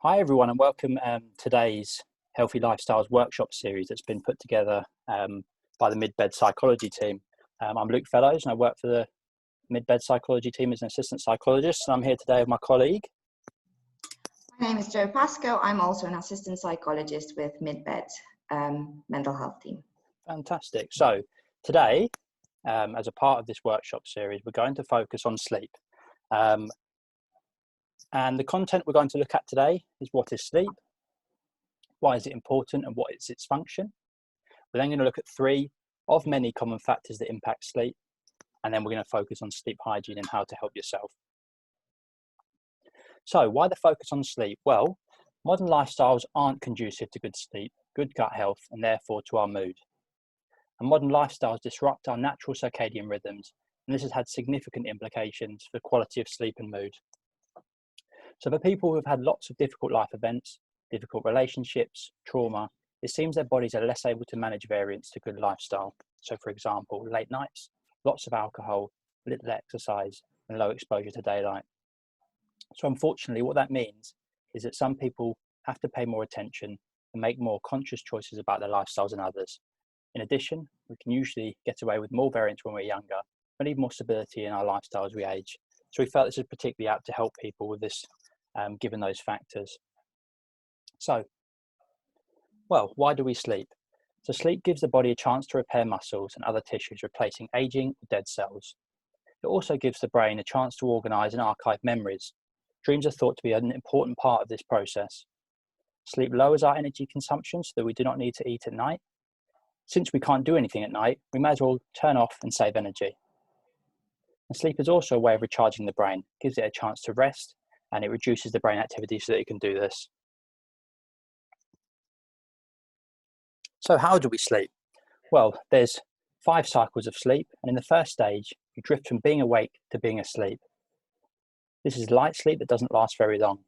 Hi everyone and welcome today's Healthy Lifestyles workshop series that's been put together by the Mid-Bed Psychology team. I'm Luke Fellows and I work for the Mid-Bed Psychology team as an assistant psychologist, and I'm here today with my colleague. My name is Jo Pascoe. I'm also an assistant psychologist with Mid-Bed mental health team. Fantastic. So today, as a part of this workshop series, we're going to focus on sleep. And the content we're going to look at today is what is sleep, why is it important, and what is its function. We're then going to look at 3 of many common factors that impact sleep, and then we're going to focus on sleep hygiene and how to help yourself. So why the focus on sleep? Well, modern lifestyles aren't conducive to good sleep, good gut health, and therefore to our mood. And modern lifestyles disrupt our natural circadian rhythms, and this has had significant implications for quality of sleep and mood. So for people who've had lots of difficult life events, difficult relationships, trauma, it seems their bodies are less able to manage variance to good lifestyle. So for example, late nights, lots of alcohol, little exercise, and low exposure to daylight. So unfortunately, what that means is that some people have to pay more attention and make more conscious choices about their lifestyles than others. In addition, we can usually get away with more variance when we're younger, but need more stability in our lifestyle as we age. So we felt this is particularly apt to help people with this, given those factors. So, well, why do we sleep? So sleep gives the body a chance to repair muscles and other tissues, replacing aging or dead cells. It also gives the brain a chance to organise and archive memories. Dreams are thought to be an important part of this process. Sleep lowers our energy consumption so that we do not need to eat at night. Since we can't do anything at night, we may as well turn off and save energy. And sleep is also a way of recharging the brain, gives it a chance to rest, and it reduces the brain activity so that it can do this. So how do we sleep? Well, there's 5 cycles of sleep, and in the first stage, you drift from being awake to being asleep. This is light sleep that doesn't last very long.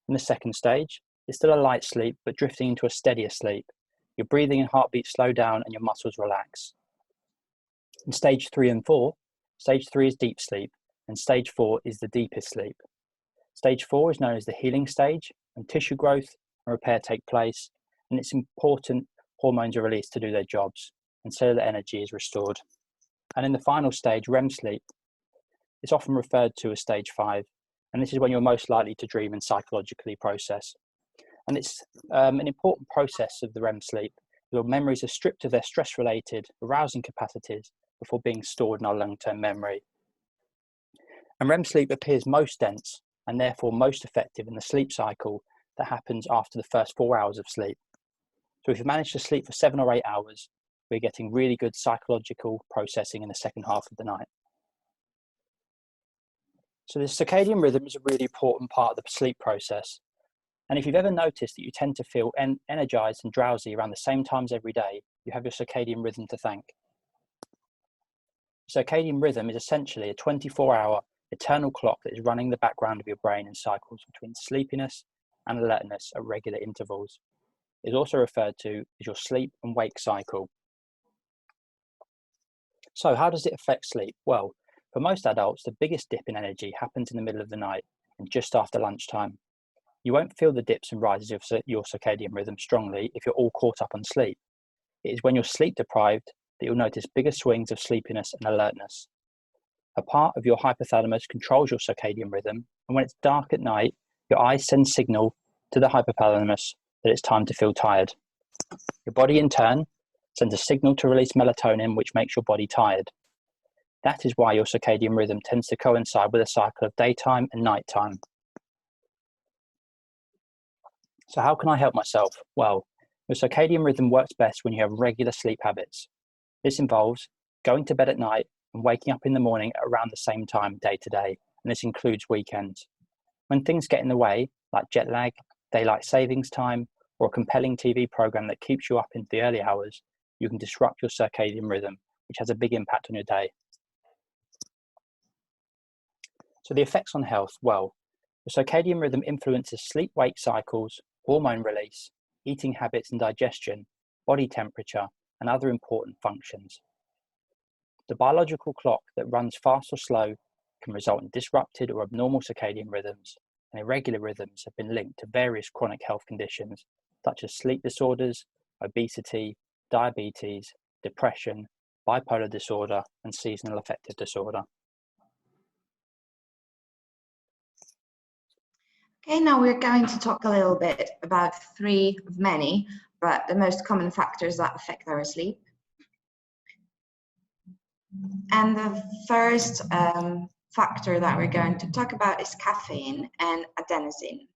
In the second stage, it's still a light sleep, but drifting into a steadier sleep. Your breathing and heartbeat slow down and your muscles relax. In stage 3 and 4, stage 3 is deep sleep, and stage 4 is the deepest sleep. Stage 4 is known as the healing stage, when tissue growth and repair take place, and it's important hormones are released to do their jobs, and cellular energy is restored. And in the final stage, REM sleep, it's often referred to as stage 5, and this is when you're most likely to dream and psychologically process. And it's an important process of the REM sleep. Your memories are stripped of their stress-related arousing capacities before being stored in our long-term memory. And REM sleep appears most dense and therefore most effective in the sleep cycle that happens after the first 4 hours of sleep. So if you manage to sleep for 7 or 8 hours, we're getting really good psychological processing in the second half of the night. So the circadian rhythm is a really important part of the sleep process. And if you've ever noticed that you tend to feel energized and drowsy around the same times every day, you have your circadian rhythm to thank. Circadian rhythm is essentially a 24-hour eternal clock that is running the background of your brain in cycles between sleepiness and alertness at regular intervals. It is also referred to as your sleep and wake cycle. So how does it affect sleep? Well, for most adults, the biggest dip in energy happens in the middle of the night and just after lunchtime. You won't feel the dips and rises of your circadian rhythm strongly if you're all caught up on sleep. It is when you're sleep deprived that you'll notice bigger swings of sleepiness and alertness. A part of your hypothalamus controls your circadian rhythm, and when it's dark at night, your eyes send signal to the hypothalamus that it's time to feel tired. Your body in turn sends a signal to release melatonin, which makes your body tired. That is why your circadian rhythm tends to coincide with a cycle of daytime and nighttime. So how can I help myself? Well, your circadian rhythm works best when you have regular sleep habits. This involves going to bed at night and waking up in the morning at around the same time day to day, and this includes weekends. When things get in the way, like jet lag, daylight savings time, or a compelling TV program that keeps you up into the early hours, you can disrupt your circadian rhythm, which has a big impact on your day. So the effects on health, well, the circadian rhythm influences sleep-wake cycles, hormone release, eating habits and digestion, body temperature, and other important functions. The biological clock that runs fast or slow can result in disrupted or abnormal circadian rhythms, and irregular rhythms have been linked to various chronic health conditions such as sleep disorders, obesity, diabetes, depression, bipolar disorder, and seasonal affective disorder. Okay, now we're going to talk a little bit about three of many, but the most common factors that affect our sleep. And the first factor that we're going to talk about is caffeine and adenosine.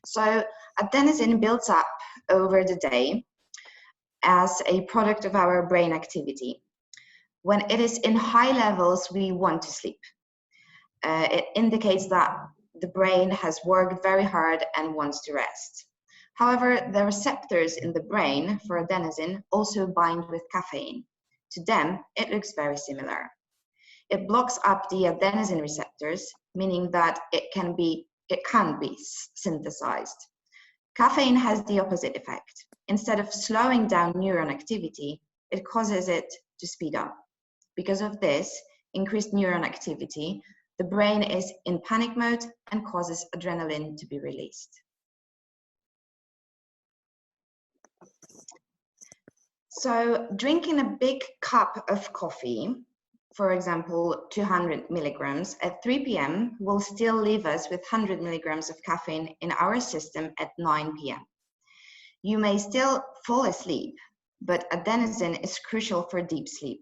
So adenosine builds up over the day as a product of our brain activity. When it is in high levels, we want to sleep. It indicates that the brain has worked very hard and wants to rest. However, the receptors in the brain for adenosine also bind with caffeine. To them, it looks very similar. It blocks up the adenosine receptors, meaning that it can't be synthesized. Caffeine has the opposite effect. Instead of slowing down neuron activity, it causes it to speed up. Because of this increased neuron activity, the brain is in panic mode and causes adrenaline to be released. So drinking a big cup of coffee, for example, 200 milligrams at 3 p.m. will still leave us with 100 milligrams of caffeine in our system at 9 p.m. You may still fall asleep, but adenosine is crucial for deep sleep.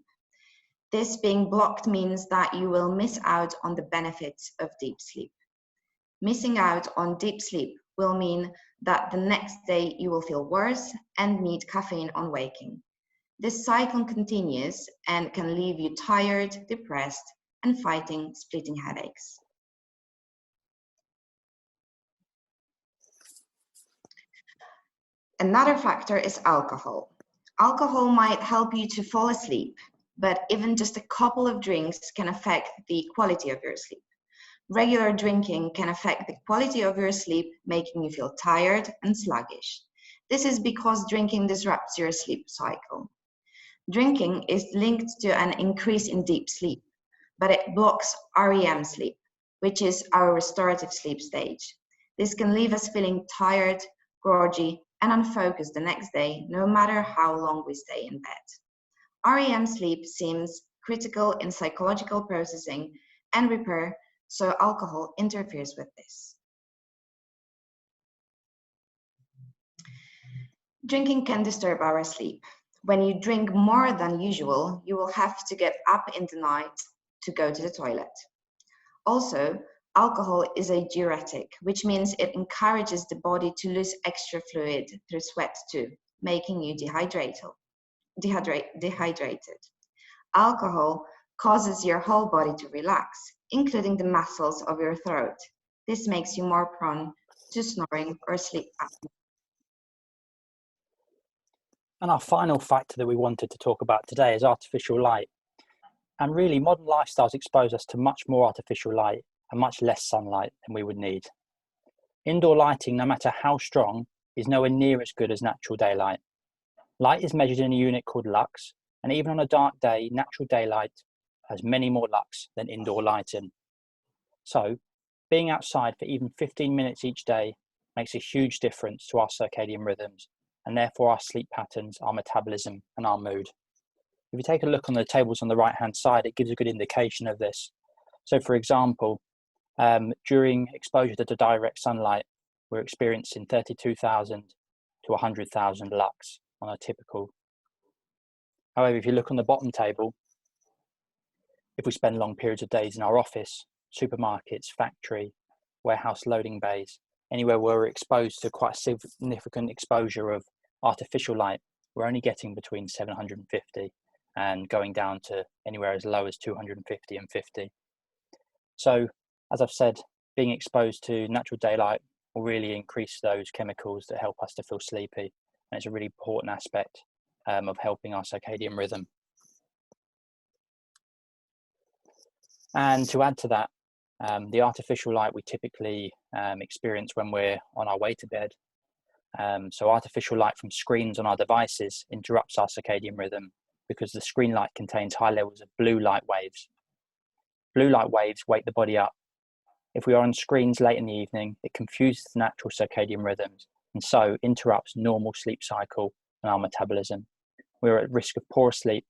This being blocked means that you will miss out on the benefits of deep sleep. Missing out on deep sleep will mean that the next day you will feel worse and need caffeine on waking. This cycle continues and can leave you tired, depressed, and fighting splitting headaches. Another factor is alcohol. Alcohol might help you to fall asleep, but even just a couple of drinks can affect the quality of your sleep. Regular drinking can affect the quality of your sleep, making you feel tired and sluggish. This is because drinking disrupts your sleep cycle. Drinking is linked to an increase in deep sleep, but it blocks REM sleep, which is our restorative sleep stage. This can leave us feeling tired, groggy, and unfocused the next day, no matter how long we stay in bed. REM sleep seems critical in psychological processing and repair, so alcohol interferes with this. Drinking can disturb our sleep. When you drink more than usual, you will have to get up in the night to go to the toilet. Also, alcohol is a diuretic, which means it encourages the body to lose extra fluid through sweat too, making you dehydrated. Alcohol causes your whole body to relax, including the muscles of your throat. This makes you more prone to snoring or sleep apnea. And our final factor that we wanted to talk about today is artificial light. And really, modern lifestyles expose us to much more artificial light and much less sunlight than we would need. Indoor lighting, no matter how strong, is nowhere near as good as natural daylight. Light is measured in a unit called lux, and even on a dark day, natural daylight has many more lux than indoor lighting. So, being outside for even 15 minutes each day makes a huge difference to our circadian rhythms, and therefore our sleep patterns, our metabolism, and our mood. If you take a look on the tables on the right-hand side, it gives a good indication of this. So, for example, during exposure to direct sunlight, we're experiencing 32,000 to 100,000 lux on a typical. However, if you look on the bottom table, if we spend long periods of days in our office, supermarkets, factory, warehouse loading bays, anywhere where we're exposed to quite a significant exposure of artificial light, we're only getting between 750 and going down to anywhere as low as 250 and 50. So, as I've said, being exposed to natural daylight will really increase those chemicals that help us to feel sleepy. And it's a really important aspect of helping our circadian rhythm. And to add to that, the artificial light we typically experience when we're on our way to bed. So artificial light from screens on our devices interrupts our circadian rhythm because the screen light contains high levels of blue light waves. Blue light waves wake the body up If we are on screens late in the evening, it confuses the natural circadian rhythms and so interrupts normal sleep cycle and our metabolism. We are at risk of poor sleep,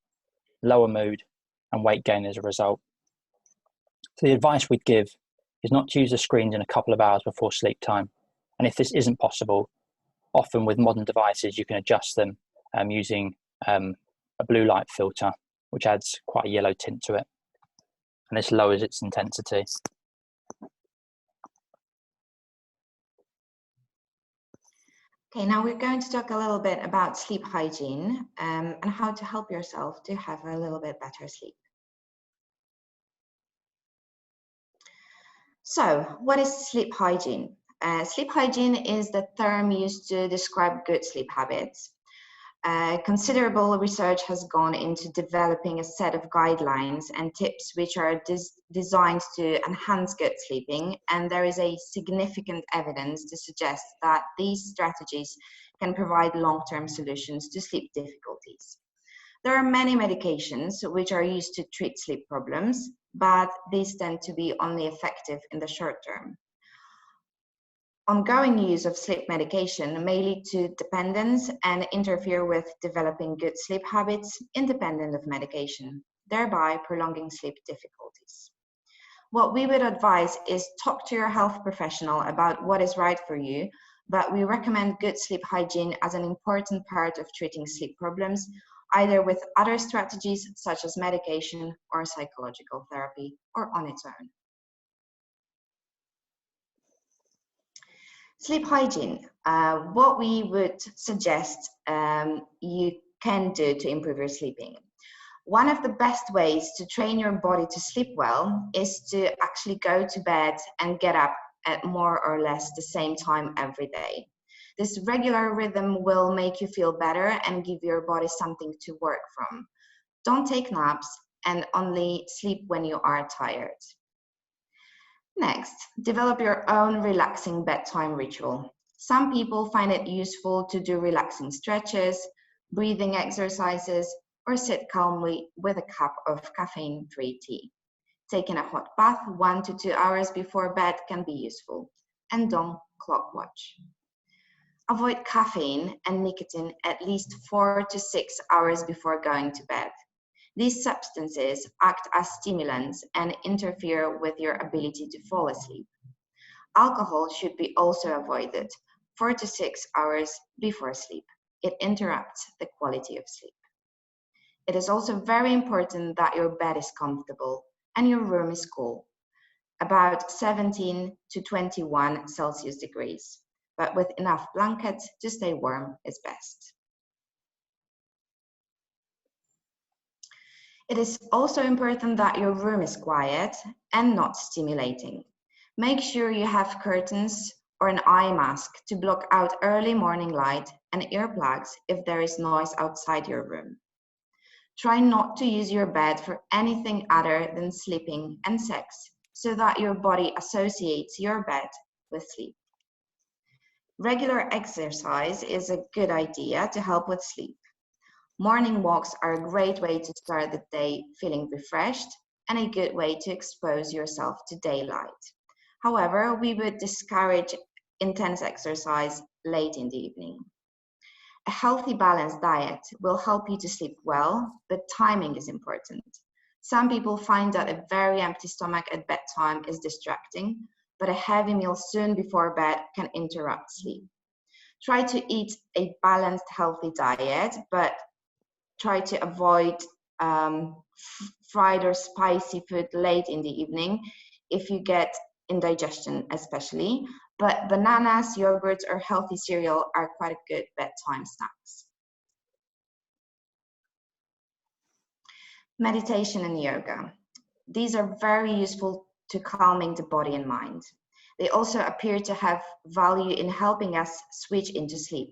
lower mood, and weight gain as a result. So the advice we'd give is not to use the screens in a couple of hours before sleep time. And if this isn't possible, often with modern devices, you can adjust them using a blue light filter, which adds quite a yellow tint to it. And this lowers its intensity. Okay, now we're going to talk a little bit about sleep hygiene and how to help yourself to have a little bit better sleep. So, what is sleep hygiene? Sleep hygiene is the term used to describe good sleep habits. Considerable research has gone into developing a set of guidelines and tips which are designed to enhance good sleeping, and there is a significant evidence to suggest that these strategies can provide long-term solutions to sleep difficulties. There are many medications which are used to treat sleep problems, but these tend to be only effective in the short term. Ongoing use of sleep medication may lead to dependence and interfere with developing good sleep habits independent of medication, thereby prolonging sleep difficulties. What we would advise is talk to your health professional about what is right for you, but we recommend good sleep hygiene as an important part of treating sleep problems, either with other strategies such as medication or psychological therapy, or on its own. Sleep hygiene, what we would suggest you can do to improve your sleeping. One of the best ways to train your body to sleep well is to actually go to bed and get up at more or less the same time every day. This regular rhythm will make you feel better and give your body something to work from. Don't take naps and only sleep when you are tired. Next, develop your own relaxing bedtime ritual. Some people find it useful to do relaxing stretches, breathing exercises, or sit calmly with a cup of caffeine-free tea. Taking a hot bath 1 to 2 hours before bed can be useful, and don't clock watch. Avoid caffeine and nicotine at least 4 to 6 hours before going to bed. These substances act as stimulants and interfere with your ability to fall asleep. Alcohol should be also avoided 4 to 6 hours before sleep. It interrupts the quality of sleep. It is also very important that your bed is comfortable and your room is cool, about 17 to 21 Celsius degrees, but with enough blankets to stay warm is best. It is also important that your room is quiet and not stimulating. Make sure you have curtains or an eye mask to block out early morning light and earplugs if there is noise outside your room. Try not to use your bed for anything other than sleeping and sex, so that your body associates your bed with sleep. Regular exercise is a good idea to help with sleep. Morning walks are a great way to start the day feeling refreshed and a good way to expose yourself to daylight. However, we would discourage intense exercise late in the evening. A healthy, balanced diet will help you to sleep well, but timing is important. Some people find that a very empty stomach at bedtime is distracting, but a heavy meal soon before bed can interrupt sleep. Try to eat a balanced, healthy diet, but try to avoid fried or spicy food late in the evening if you get indigestion especially, but bananas, yogurts, or healthy cereal are quite good bedtime snacks. Meditation and yoga. These are very useful to calming the body and mind. They also appear to have value in helping us switch into sleep.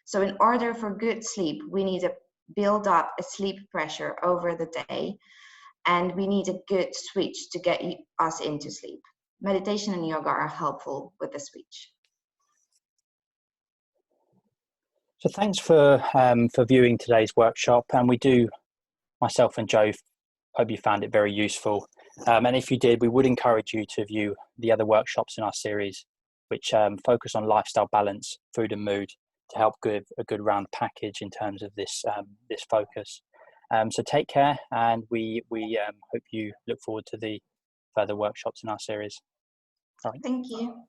So in order for good sleep, we need to build up a sleep pressure over the day, and we need a good switch to get us into sleep. Meditation and yoga are helpful with the switch. So thanks for viewing today's workshop, and we do, myself and Joe, hope you found it very useful. And if you did, we would encourage you to view the other workshops in our series, which focus on lifestyle balance, food and mood, to help give a good round package in terms of this this focus. So take care, and we hope you look forward to the further workshops in our series. All right. Thank you.